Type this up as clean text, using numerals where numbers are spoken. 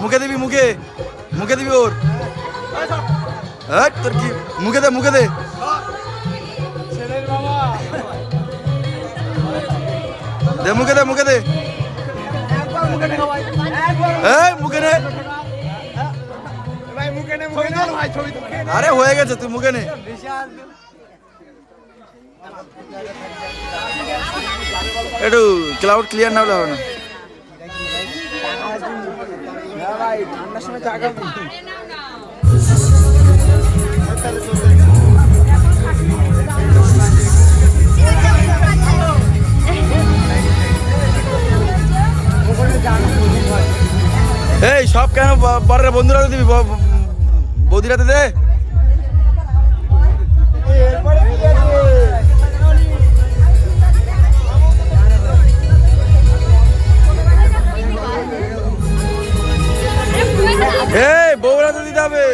মুখে দিবি, মুখে মুখে দিবি ওর। তোর কি মুখে দে, মুখে দে। দে মুখে দে, মুখে দে। মুখে নে। আরে হয়ে গেছে, তুই মুখে নে। একটু ক্লাউড ক্লিয়ার না হলে হবে না। এই সব কেন বরের বন্ধুরা দিবি, বৌদিরাতে দে। এই বৌরাতে দিতে হবে।